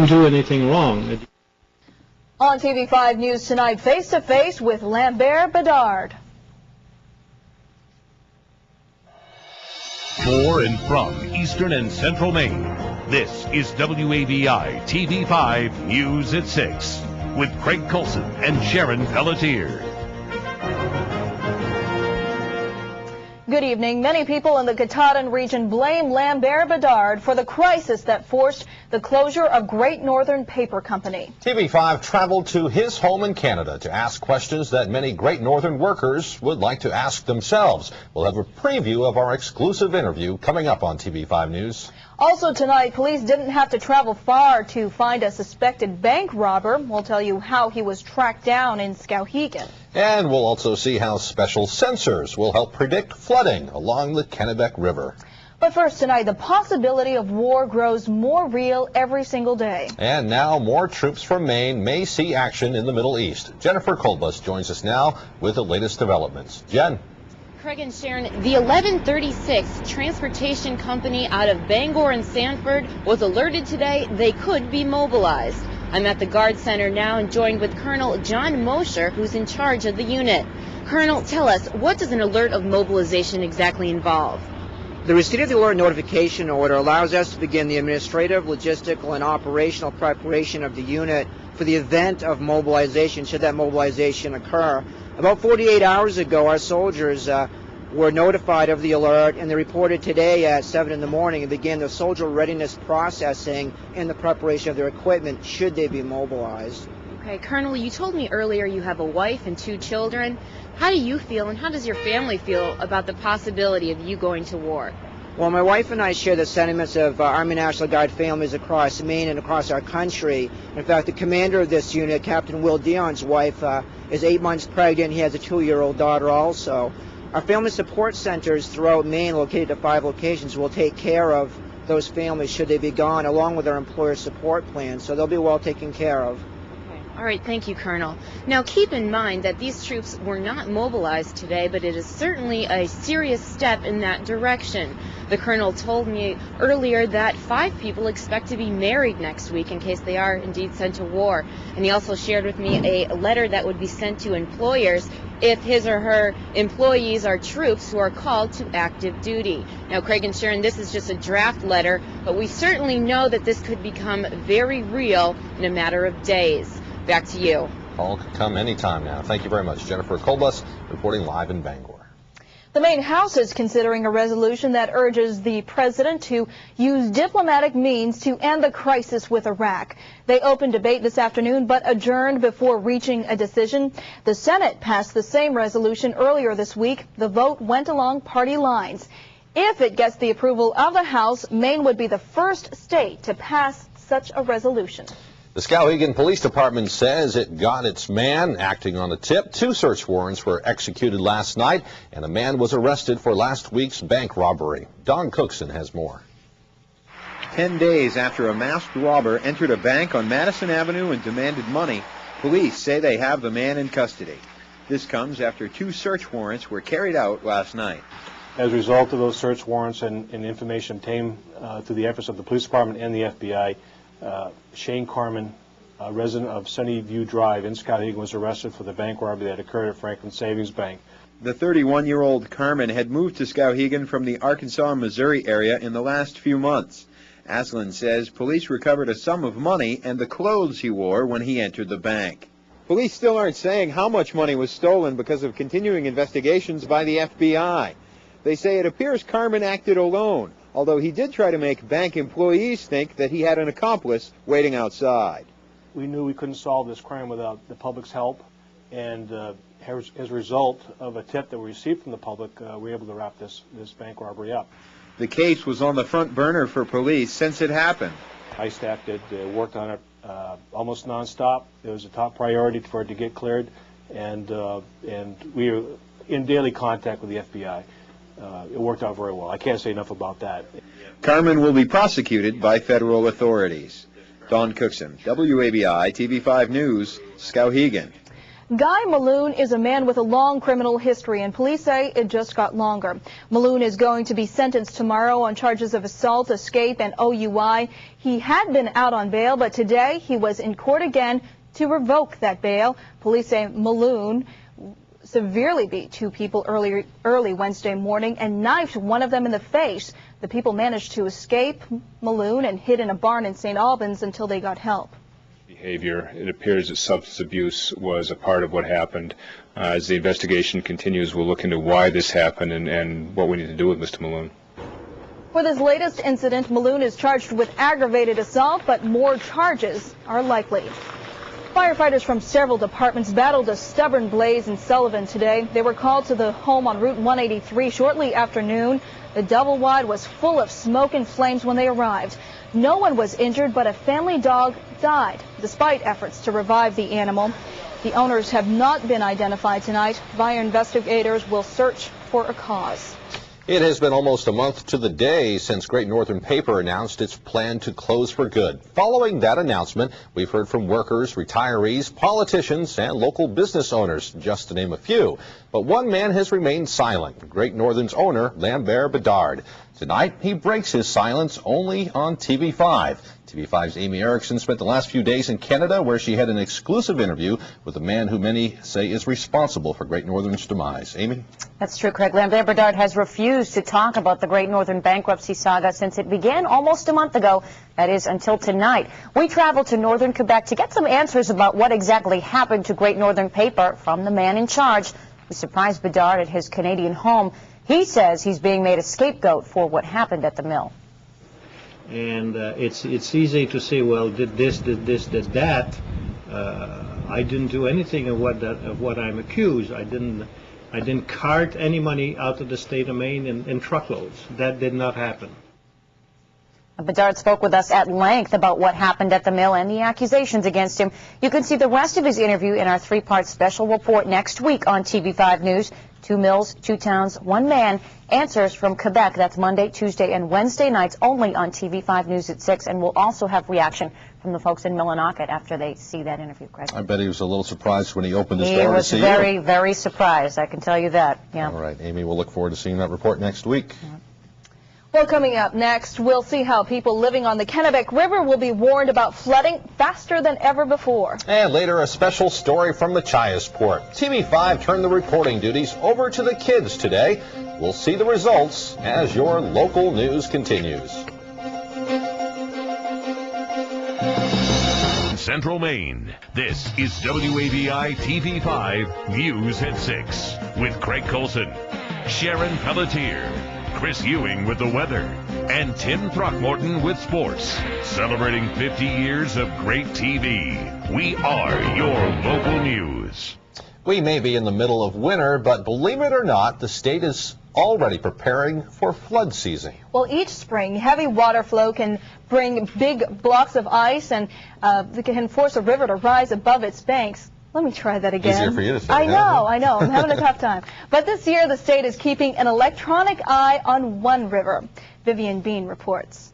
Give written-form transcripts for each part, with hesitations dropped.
do anything wrong. On TV5 News tonight, face-to-face with Lambert Bedard. For and from Eastern and Central Maine, this is WABI TV5 News at 6 with Craig Coulson and Sharon Pelletier. Good evening. Many people in the Katahdin region blame Lambert Bedard for the crisis that forced the closure of Great Northern Paper Company. TV5 traveled to his home in Canada to ask questions that many Great Northern workers would like to ask themselves. We'll have a preview of our exclusive interview coming up on TV5 News. Also tonight, police didn't have to travel far to find a suspected bank robber. We'll tell you how he was tracked down in Skowhegan. And we'll also see how special sensors will help predict flooding along the Kennebec River. But first tonight, the possibility of war grows more real every single day. And now more troops from Maine may see action in the Middle East. Jennifer Colbus joins us now with the latest developments. Jen. Craig and Sharon, the 1136 transportation company out of Bangor and Sanford was alerted today they could be mobilized. I'm at the Guard Center now and joined with Colonel John Mosher, who's in charge of the unit. Colonel, tell us, what does an alert of mobilization exactly involve? The receipt of the alert notification order allows us to begin the administrative, logistical, and operational preparation of the unit for the event of mobilization, should that mobilization occur. About 48 hours ago, our soldiers were notified of the alert, and they reported today at 7 in the morning and began the soldier readiness processing and the preparation of their equipment should they be mobilized. Okay, Colonel, you told me earlier you have a wife and 2 children. How do you feel and how does your family feel about the possibility of you going to war? Well, my wife and I share the sentiments of Army National Guard families across Maine and across our country. In fact, the commander of this unit, Captain Will Dion's wife, is 8 months pregnant. He has a 2-year-old daughter also. Our family support centers throughout Maine, located at 5 locations, will take care of those families should they be gone, along with our employer support plan, so they'll be well taken care of. All right, thank you, Colonel. Now, keep in mind that these troops were not mobilized today, but it is certainly a serious step in that direction. The Colonel told me earlier that 5 people expect to be married next week in case they are indeed sent to war. And he also shared with me a letter that would be sent to employers if his or her employees are troops who are called to active duty. Now, Craig and Sharon, this is just a draft letter, but we certainly know that this could become very real in a matter of days. Back to you. All could come anytime now. Thank you very much. Jennifer Colbus reporting live in Bangor. The Maine House is considering a resolution that urges the president to use diplomatic means to end the crisis with Iraq. They opened debate this afternoon but adjourned before reaching a decision. The Senate passed the same resolution earlier this week. The vote went along party lines. If it gets the approval of the House, Maine would be the first state to pass such a resolution. The Skowhegan Police Department says it got its man acting on a tip. 2 search warrants were executed last night, and a man was arrested for last week's bank robbery. Don Cookson has more. 10 days after a masked robber entered a bank on Madison Avenue and demanded money, police say they have the man in custody. This comes after 2 search warrants were carried out last night. As a result of those search warrants and information obtained through the efforts of the police department and the FBI, Shane Carmen, a resident of Sunnyview Drive in Skowhegan, was arrested for the bank robbery that occurred at Franklin Savings Bank. The 31-year-old Carmen had moved to Skowhegan from the Arkansas, Missouri area in the last few months. Aslan says police recovered a sum of money and the clothes he wore when he entered the bank. Police still aren't saying how much money was stolen because of continuing investigations by the FBI. They say it appears Carmen acted alone, although he did try to make bank employees think that he had an accomplice waiting outside. We knew we couldn't solve this crime without the public's help, and as a result of a tip that we received from the public, we were able to wrap this bank robbery up. The case was on the front burner for police since it happened. My staff did worked on it almost nonstop. It was a top priority for it to get cleared, and we were in daily contact with the FBI. It worked out very well. I can't say enough about that. Carmen will be prosecuted by federal authorities. Don Cookson, WABI TV5 News, Skowhegan. Guy Malone is a man with a long criminal history, and police say it just got longer. Malone is going to be sentenced tomorrow on charges of assault, escape, and OUI. He had been out on bail, but today he was in court again to revoke that bail. Police say Malone severely beat two people early Wednesday morning and knifed one of them in the face. The people managed to escape Malone and hid in a barn in St. Albans until they got help. Behavior. It appears that substance abuse was a part of what happened. As the investigation continues, we'll look into why this happened and what we need to do with Mr. Malone. For this latest incident, Malone is charged with aggravated assault, but more charges are likely. Firefighters from several departments battled a stubborn blaze in Sullivan today. They were called to the home on Route 183 shortly after noon. The double wide was full of smoke and flames when they arrived. No one was injured, but a family dog died, despite efforts to revive the animal. The owners have not been identified tonight. Fire investigators will search for a cause. It has been almost a month to the day since Great Northern Paper announced its plan to close for good. Following that announcement, we've heard from workers, retirees, politicians, and local business owners, just to name a few. But one man has remained silent, Great Northern's owner, Lambert Bedard. Tonight, he breaks his silence only on TV5. TV5's Amy Erickson spent the last few days in Canada, where she had an exclusive interview with a man who many say is responsible for Great Northern's demise. Amy? That's true, Craig. Lambert Bedard has refused to talk about the Great Northern bankruptcy saga since it began almost a month ago. That is, until tonight. We traveled to Northern Quebec to get some answers about what exactly happened to Great Northern Paper from the man in charge. We surprised Bedard at his Canadian home. He says he's being made a scapegoat for what happened at the mill. And it's easy to say, well, did this, did that. I didn't do anything of what I'm accused. I didn't cart any money out of the state of Maine in truckloads. That did not happen. Bedard spoke with us at length about what happened at the mill and the accusations against him. You can see the rest of his interview in our three-part special report next week on TV5 News. 2 mills, 2 towns, 1 man. Answers from Quebec. That's Monday, Tuesday, and Wednesday nights only on TV5 News at 6. And we'll also have reaction from the folks in Millinocket after they see that interview, Craig. I bet he was a little surprised when he opened his door to see you. He was very, very surprised. I can tell you that. Yeah. All right, Amy, we'll look forward to seeing that report next week. Yeah. Well, coming up next, we'll see how people living on the Kennebec River will be warned about flooding faster than ever before. And later, a special story from Machiasport. TV5 turned the reporting duties over to the kids today. We'll see the results as your local news continues. Central Maine, this is WABI TV5 News at 6 with Craig Colson, Sharon Pelletier, Chris Ewing with the weather, and Tim Throckmorton with sports. Celebrating 50 years of great TV. We are your local news. We may be in the middle of winter, but believe it or not, the state is already preparing for flood season. Well, each spring, heavy water flow can bring big blocks of ice and can force a river to rise above its banks. Let me try that again. Easier for you to say. I know. I'm having a tough time. But this year, the state is keeping an electronic eye on one river. Vivian Bean reports.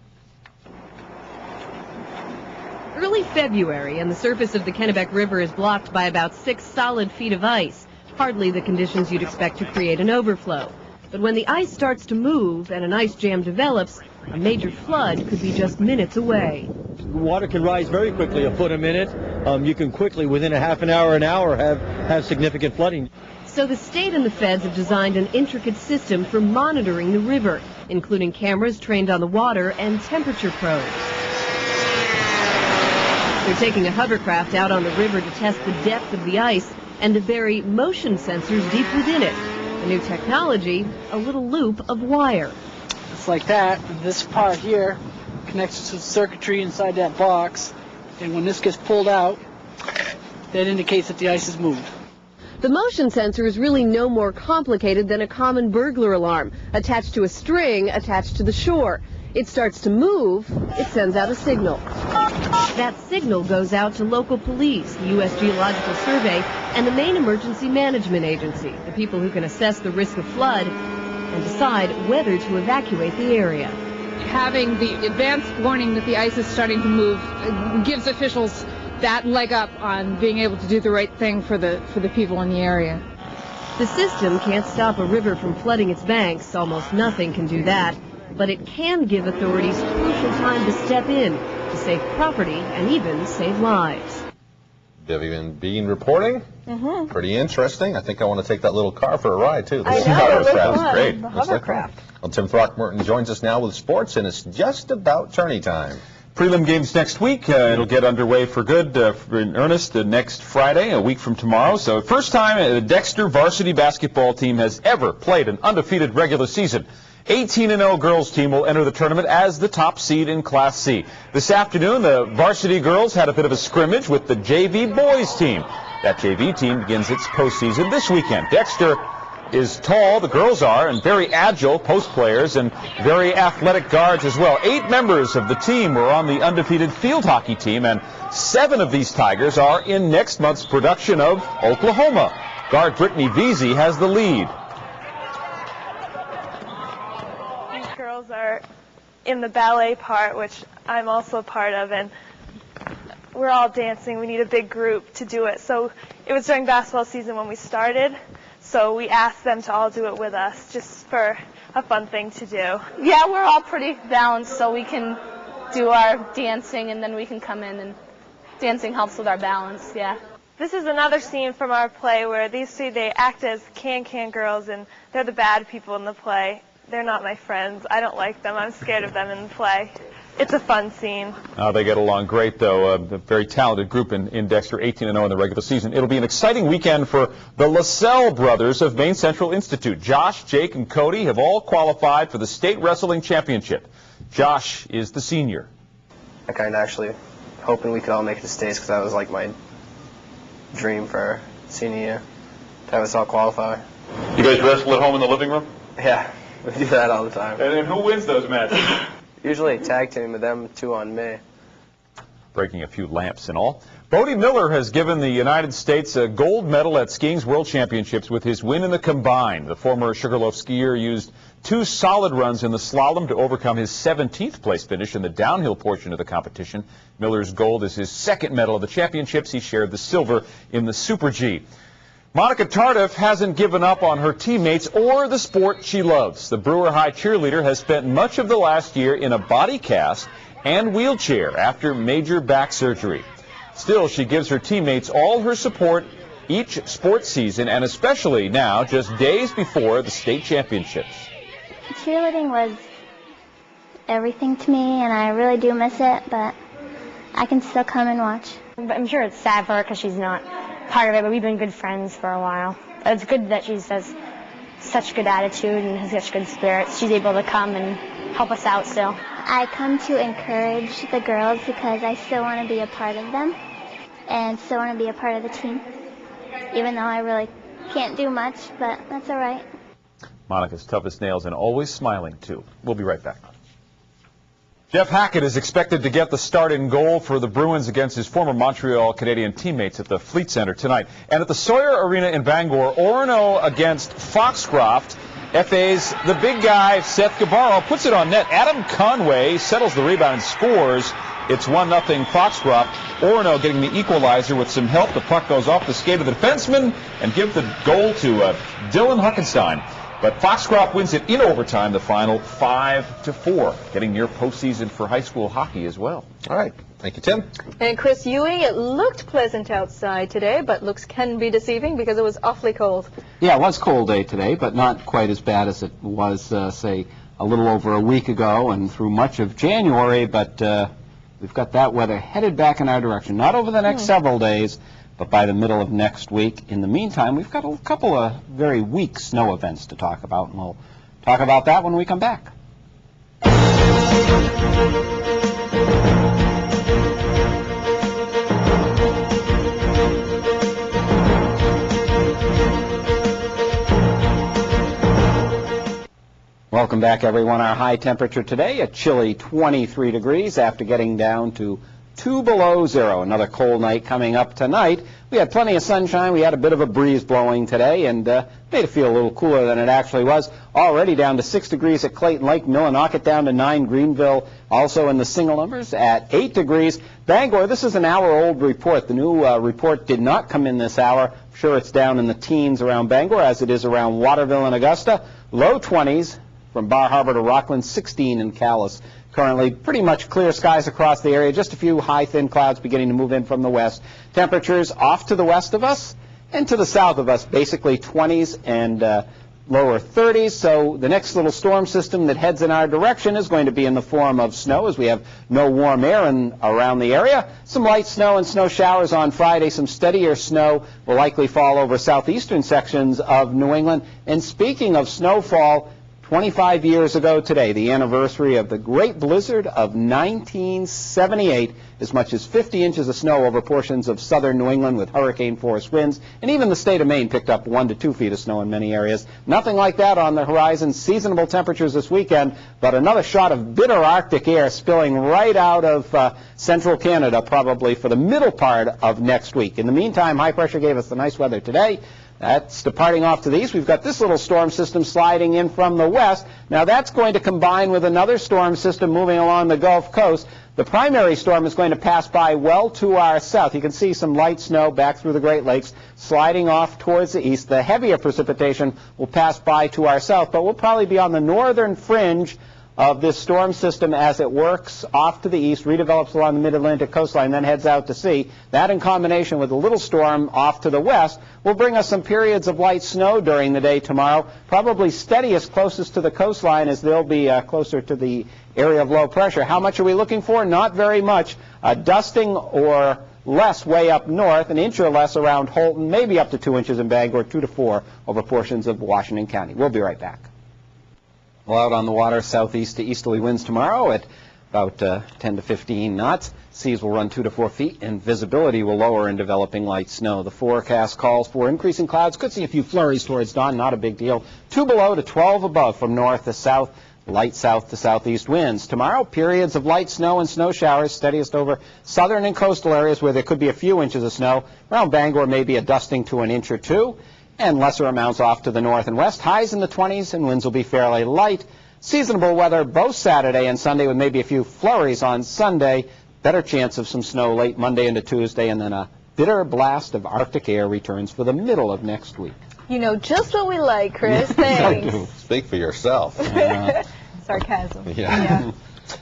Early February, and the surface of the Kennebec River is blocked by about 6 solid feet of ice. Hardly the conditions you'd expect to create an overflow. But when the ice starts to move and an ice jam develops, a major flood could be just minutes away. Water can rise very quickly, a foot a minute. You can quickly, within a half an hour, have significant flooding. So the state and the feds have designed an intricate system for monitoring the river, including cameras trained on the water and temperature probes. They're taking a hovercraft out on the river to test the depth of the ice and to bury motion sensors deep within it. The new technology, a little loop of wire. It's like that. This part here connects to the circuitry inside that box, and when this gets pulled out, that indicates that the ice has moved. The motion sensor is really no more complicated than a common burglar alarm, attached to a string attached to the shore. It starts to move, it sends out a signal. That signal goes out to local police, the U.S. Geological Survey, and the Maine Emergency Management Agency, the people who can assess the risk of flood and decide whether to evacuate the area. Having the advanced warning that the ice is starting to move gives officials that leg up on being able to do the right thing for the people in the area. The system can't stop a river from flooding its banks. Almost nothing can do that. But it can give authorities crucial time to step in to save property and even save lives. Vivian Bean reporting. Pretty interesting. I think I want to take that little car for a ride, too. I know, Sounds great. the hovercraft. Well, Tim Throckmorton joins us now with sports, and it's just about tourney time. Prelim games next week. It'll get underway for good in earnest next Friday, a week from tomorrow. So first time the Dexter varsity basketball team has ever played an undefeated regular season. 18-0 girls team will enter the tournament as the top seed in Class C. This afternoon, the varsity girls had a bit of a scrimmage with the JV boys team. That JV team begins its postseason this weekend. Dexter is tall, the girls are, and very agile post players and very athletic guards as well. 8 members of the team were on the undefeated field hockey team, and 7 of these Tigers are in next month's production of Oklahoma. Guard Brittany Veazey has the lead. These girls are in the ballet part, which I'm also part of, and we're all dancing. We need a big group to do it. So it was during basketball season when we started. So we asked them to all do it with us, just for a fun thing to do. Yeah, we're all pretty balanced, so we can do our dancing, and then we can come in, and dancing helps with our balance, yeah. This is another scene from our play where these 3, they act as can-can girls, and they're the bad people in the play. They're not my friends. I don't like them. I'm scared of them in the play. It's a fun scene. They get along great, though. A very talented group in Dexter, 18-0 in the regular season. It'll be an exciting weekend for the LaSalle brothers of Maine Central Institute. Josh, Jake, and Cody have all qualified for the state wrestling championship. Josh is the senior. I kind of actually hoping we could all make it to states, because that was like my dream for senior year, to have us all qualify. You guys wrestle at home in the living room? Yeah, we do that all the time. And who wins those matches? Usually a tag team with them 2 on me. Breaking a few lamps and all. Bodie Miller has given the United States a gold medal at Skiing's World Championships with his win in the combined. The former Sugarloaf skier used 2 solid runs in the slalom to overcome his 17th place finish in the downhill portion of the competition. Miller's gold is his 2nd medal of the championships. He shared the silver in the Super G. Monica Tardif hasn't given up on her teammates or the sport she loves. The Brewer High cheerleader has spent much of the last year in a body cast and wheelchair after major back surgery. Still, she gives her teammates all her support each sports season, and especially now, just days before the state championships. Cheerleading was everything to me, and I really do miss it, but I can still come and watch. But I'm sure it's sad for her because she's not part of it, but we've been good friends for a while. It's good that she has such good attitude and has such good spirits. She's able to come and help us out still. I come to encourage the girls because I still want to be a part of them and still want to be a part of the team, even though I really can't do much, but that's all right. Monica's tough as nails and always smiling, too. We'll be right back. Jeff Hackett is expected to get the start in goal for the Bruins against his former Montreal Canadian teammates at the Fleet Center tonight. And at the Sawyer Arena in Bangor, Orono against Foxcroft. FA's the big guy, Seth Gabarro, puts it on net. Adam Conway settles the rebound and scores. It's 1-0 Foxcroft. Orono getting the equalizer with some help. The puck goes off the skate of the defenseman and gives the goal to Dylan Huckenstein. But Foxcroft wins it in overtime, the final 5-4, getting near postseason for high school hockey as well. All right. Thank you, Tim. And Chris Ewing, it looked pleasant outside today, but looks can be deceiving because it was awfully cold. Yeah, it was a cold day today, but not quite as bad as it was, say, a little over a week ago and through much of January, but we've got that weather headed back in our direction. Not over the next several days, but by the middle of next week. In the meantime, we've got a couple of very weak snow events to talk about, and we'll talk about that when we come back. Welcome back, everyone. Our high temperature today, a chilly 23 degrees after getting down to 2 below zero. Another cold night coming up tonight. We had plenty of sunshine. We had a bit of a breeze blowing today and made it feel a little cooler than it actually was. Already down to 6 degrees at Clayton Lake. Millinocket down to 9. Greenville also in the single numbers at 8 degrees. Bangor, this is an hour-old report. The new report did not come in this hour. I'm sure it's down in the teens around Bangor as it is around Waterville and Augusta. Low 20s from Bar Harbor to Rockland, 16 in Calais. Currently pretty much clear skies across the area, just a few high thin clouds beginning to move in from the west. Temperatures off to the west of us and to the south of us, basically 20s and lower 30s. So the next little storm system that heads in our direction is going to be in the form of snow, as we have no warm air around the area. Some light snow and snow showers on Friday. Some steadier snow will likely fall over southeastern sections of New England. And speaking of snowfall, 25 years ago today, the anniversary of the great blizzard of 1978, as much as 50 inches of snow over portions of southern New England with hurricane-force winds, and even the state of Maine picked up 1 to 2 feet of snow in many areas. Nothing like that on the horizon. Seasonable temperatures this weekend, but another shot of bitter Arctic air spilling right out of central Canada, probably for the middle part of next week. In the meantime, high pressure gave us the nice weather today. That's departing off to the east. We've got this little storm system sliding in from the west. Now that's going to combine with another storm system moving along the Gulf Coast. The primary storm is going to pass by well to our south. You can see some light snow back through the Great Lakes sliding off towards the east. The heavier precipitation will pass by to our south, but we'll probably be on the northern fringe of this storm system as it works off to the east, redevelops along the mid-Atlantic coastline, then heads out to sea. That in combination with a little storm off to the west will bring us some periods of light snow during the day tomorrow, probably steadiest closest to the coastline as they'll be closer to the area of low pressure. How much are we looking for? Not very much. Dusting or less way up north, an inch or less around Holton, maybe up to 2 inches in Bangor, 2 to 4 over portions of Washington County. We'll be right back. Well, out on the water, southeast to easterly winds tomorrow at about 10 to 15 knots. Seas will run 2 to 4 feet, and visibility will lower in developing light snow. The forecast calls for increasing clouds. Could see a few flurries towards dawn, not a big deal. 2 below to 12 above from north to south. Light south to southeast winds. Tomorrow, periods of light snow and snow showers, steadiest over southern and coastal areas where there could be a few inches of snow. Around Bangor, maybe a dusting to an inch or two. And lesser amounts off to the north and west. Highs in the 20s, and winds will be fairly light. Seasonable weather both Saturday and Sunday with maybe a few flurries on Sunday. Better chance of some snow late Monday into Tuesday, and then a bitter blast of Arctic air returns for the middle of next week. You know just what we like, Chris. Thanks. Speak for yourself. Sarcasm. Yeah.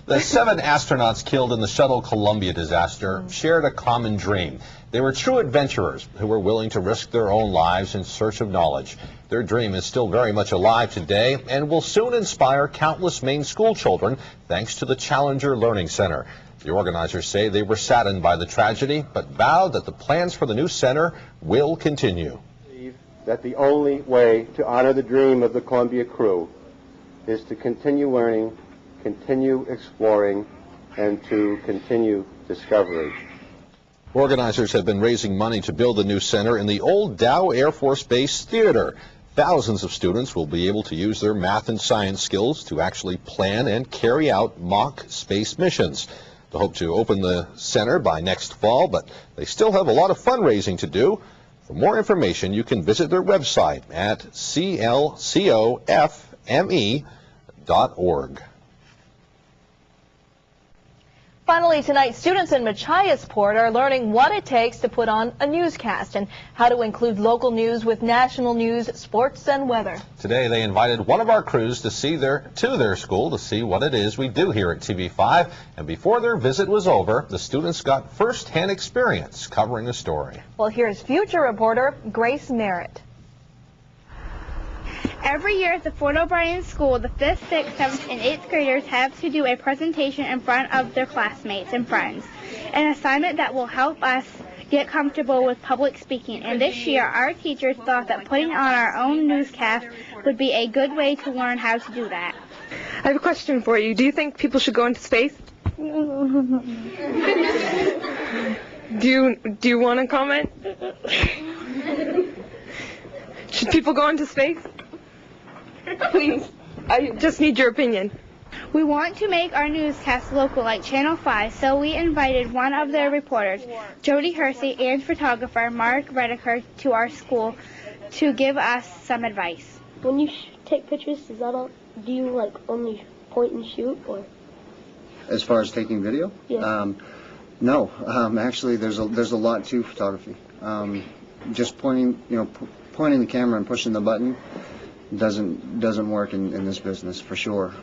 The 7 astronauts killed in the Shuttle Columbia disaster shared a common dream. They were true adventurers who were willing to risk their own lives in search of knowledge. Their dream is still very much alive today and will soon inspire countless Maine school children thanks to the Challenger Learning Center. The organizers say they were saddened by the tragedy, but vowed that the plans for the new center will continue. That the only way to honor the dream of the Columbia crew is to continue learning, continue exploring, and to continue discovery. Organizers have been raising money to build a new center in the old Dow Air Force Base Theater. Thousands of students will be able to use their math and science skills to actually plan and carry out mock space missions. They hope to open the center by next fall, but they still have a lot of fundraising to do. For more information, you can visit their website at clcofme.org. Finally tonight, students in Machiasport are learning what it takes to put on a newscast and how to include local news with national news, sports, and weather. Today they invited one of our crews to their school to see what it is we do here at TV5. And before their visit was over, the students got first-hand experience covering the story. Well, here's future reporter Grace Merritt. Every year at the Fort O'Brien School, the 5th, 6th, 7th, and 8th graders have to do a presentation in front of their classmates and friends, an assignment that will help us get comfortable with public speaking. And this year, our teachers thought that putting on our own newscast would be a good way to learn how to do that. I have a question for you. Do you think people should go into space? Do you want to comment? Should people go into space? Please, I just need your opinion. We want to make our newscast local like Channel 5, so we invited one of their reporters, Jody Hersey, and photographer Mark Redeker to our school to give us some advice. When you take pictures, is that all? Do you like only point and shoot, or? As far as taking video? Yeah. No. Actually, there's a lot to photography. Just pointing the camera and pushing the button doesn't work in this business for sure.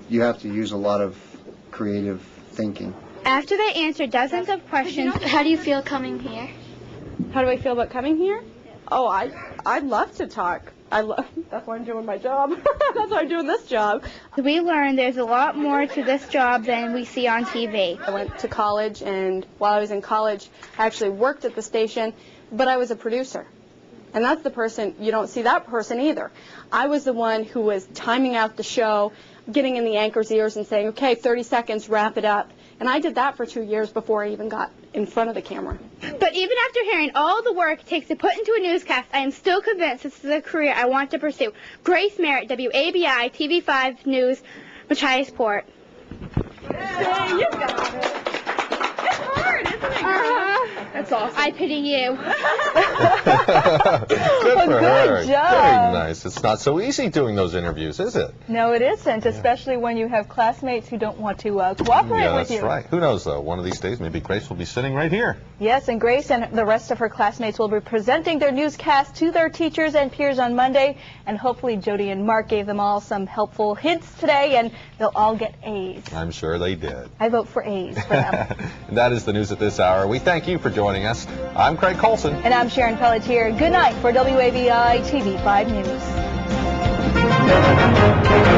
You have to use a lot of creative thinking. After they answered dozens of questions, How do you feel coming here? How do I feel about coming here? Oh, I love to talk. That's why I'm doing my job. That's why I'm doing this job. we learned there's a lot more to this job than we see on TV. I went to college, and while I was in college, I actually worked at the station, but I was a producer. And that's the person, you don't see that person either. I was the one who was timing out the show, getting in the anchor's ears and saying, okay, 30 seconds, wrap it up. And I did that for 2 years before I even got in front of the camera. But even after hearing all the work it takes to put into a newscast, I am still convinced this is a career I want to pursue. Grace Merritt, WABI TV5 News, Machiasport. Hey, you got it. It's hard, isn't it, girl? That's awesome. I pity you. Good for her. job. Very nice. It's not so easy doing those interviews, is it? No, it isn't, especially when you have classmates who don't want to cooperate Yeah, with that's you. right. Who knows, though? One of these days, maybe Grace will be sitting right here. Yes, and Grace and the rest of her classmates will be presenting their newscast to their teachers and peers on Monday, and hopefully Jody and Mark gave them all some helpful hints today, and they'll all get A's. I'm sure they did. I vote for A's for them. And that is the news at this hour. We thank you for joining us. I'm Craig Colson. And I'm Sharon Pelletier. Good night for WABI TV5 News.